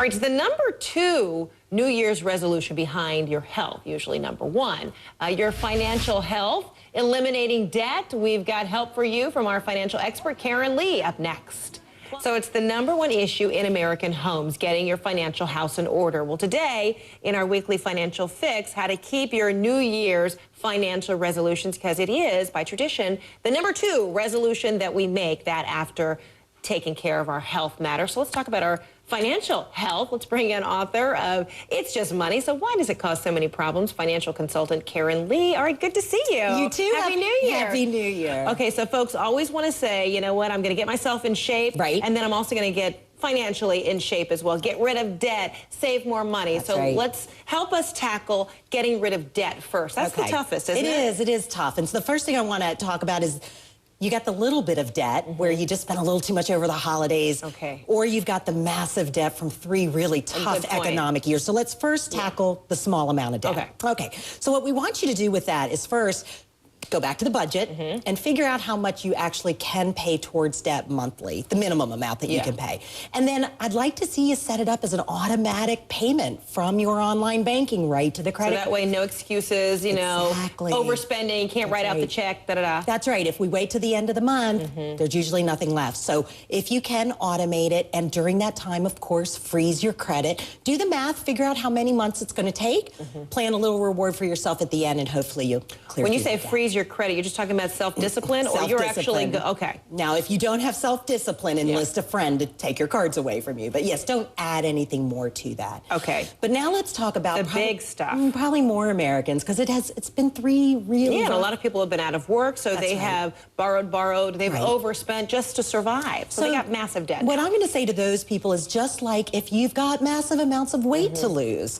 right, it's the #2 New Year's resolution behind your health, usually #1. Your financial health, eliminating debt. We've got help for you from our financial expert, Karen Lee, up next. So it's the #1 issue in American homes, getting your financial house in order. Well, today, in our weekly financial fix, how to keep your New Year's financial resolutions, because it is, by tradition, the #2 resolution that we make that after taking care of our health matters. So let's talk about our financial health. Let's bring in author of It's Just Money, So Why Does It Cause So Many Problems? Financial consultant Karen Lee. All right, good to see you. You too. Happy New Year. Happy New Year. Okay, so folks always want to say, you know what, I'm going to get myself in shape. Right. And then I'm also going to get financially in shape as well. Get rid of debt, save more money. That's so right. Let's help us tackle getting rid of debt first. That's the toughest, isn't it? It is tough. And so the first thing I want to talk about is you got the little bit of debt where you just spent a little too much over the holidays. Okay. Or you've got the massive debt from 3 really tough economic years. So let's first tackle the small amount of debt. Okay. So what we want you to do with that is first go back to the budget and figure out how much you actually can pay towards debt monthly, the minimum amount that you can pay. And then I'd like to see you set it up as an automatic payment from your online banking right to the credit. So that way, no excuses, you know, overspending, can't write out the check, da-da-da. That's right. If we wait to the end of the month, there's usually nothing left. So if you can automate it, and during that time, of course, freeze your credit, do the math, figure out how many months it's going to take, plan a little reward for yourself at the end, and hopefully you clear. When you say freeze your credit, you're just talking about self-discipline, or you're actually okay. Now, if you don't have self-discipline, enlist a friend to take your cards away from you. But yes, don't add anything more to that. Okay. But now let's talk about the big stuff. Probably more Americans, because it's been 3 really. Yeah, and a lot of people have been out of work, so they have borrowed, they've overspent just to survive. So they got massive debt. What I'm going to say to those people is just like if you've got massive amounts of weight to lose,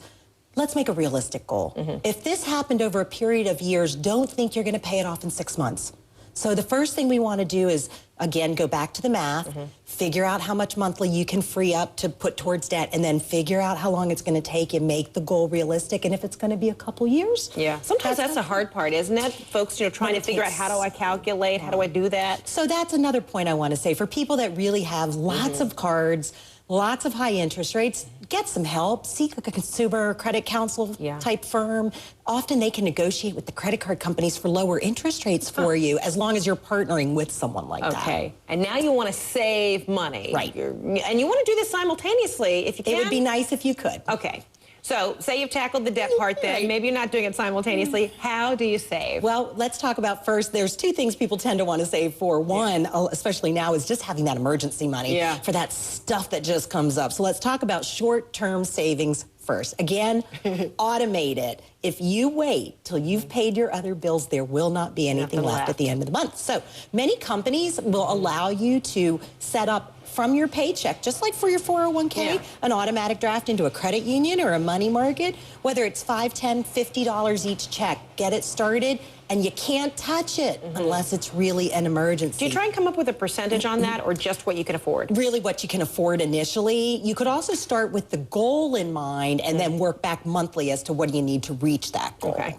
let's make a realistic goal. If this happened over a period of years, don't think you're going to pay it off in 6 months. So the first thing we want to do is, again, go back to the math, figure out how much monthly you can free up to put towards debt, and then figure out how long it's going to take and make the goal realistic. And if it's going to be a couple years. Yeah. Sometimes that's the hard part, isn't it? Folks, you know, trying to figure out how do I calculate, how do I do that? So that's another point I want to say. For people that really have lots of cards, lots of high interest rates, get some help. Seek a consumer credit counsel type firm. Often they can negotiate with the credit card companies for lower interest rates for you, as long as you're partnering with someone like that. Okay. And now you want to save money. Right. And you want to do this simultaneously if you can. It would be nice if you could. Okay. So say you've tackled the debt part then. Maybe you're not doing it simultaneously. How do you save? Well, let's talk about first, there's 2 things people tend to want to save for. One, especially now, is just having that emergency money for that stuff that just comes up. So let's talk about short-term savings first. Again, automate it. If you wait till you've paid your other bills, there will not be anything left at the end of the month. So many companies will allow you to set up from your paycheck, just like for your 401k, an automatic draft into a credit union or a money market, whether it's $5, $10, $50 each check. Get it started, and you can't touch it unless it's really an emergency. Do you try and come up with a percentage on that, or just what you can afford? Really what you can afford initially. You could also start with the goal in mind and then work back monthly as to what do you need to reach that goal. Okay.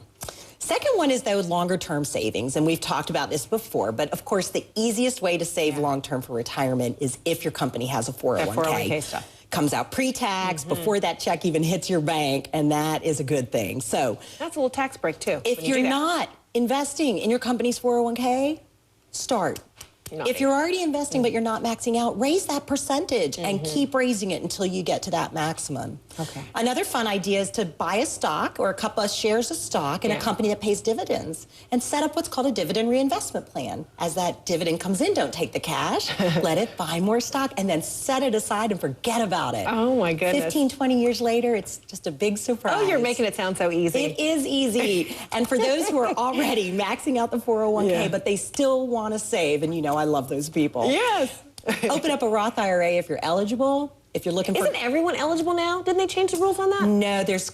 Second one is those longer-term savings, and we've talked about this before, but of course the easiest way to save long-term for retirement is if your company has a 401k. That 401k stuff. Comes out pre-tax, before that check even hits your bank, and that is a good thing. So that's a little tax break too. If you're not investing in your company's 401k, start. If you're already investing but you're not maxing out, raise that percentage and keep raising it until you get to that maximum. Okay. Another fun idea is to buy a stock or a couple of shares of stock in a company that pays dividends and set up what's called a dividend reinvestment plan. As that dividend comes in, don't take the cash, let it buy more stock, and then set it aside and forget about it. Oh my goodness. 15, 20 years later, it's just a big surprise. Oh, you're making it sound so easy. It is easy. And for those who are already maxing out the 401k, but they still want to save, and you know I love those people. Yes. Open up a Roth IRA if you're eligible. If you're looking for... Isn't everyone eligible now? Didn't they change the rules on that? No, there's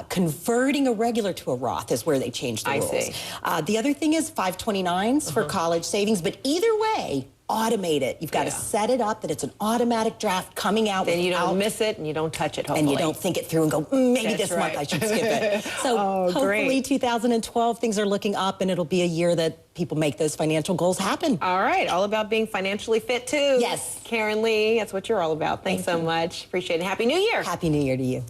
converting a regular to a Roth is where they changed the rules. I see. The other thing is 529s for college savings, but either way, automate it. You've got to set it up that it's an automatic draft coming out. Then you don't miss it and you don't touch it, hopefully. And you don't think it through and go, maybe this month I should skip it. So hopefully 2012, things are looking up and it'll be a year that people make those financial goals happen. All right, all about being financially fit too. Yes. Karen Lee, that's what you're all about. Thanks so much. Appreciate it. Happy New Year. Happy New Year to you.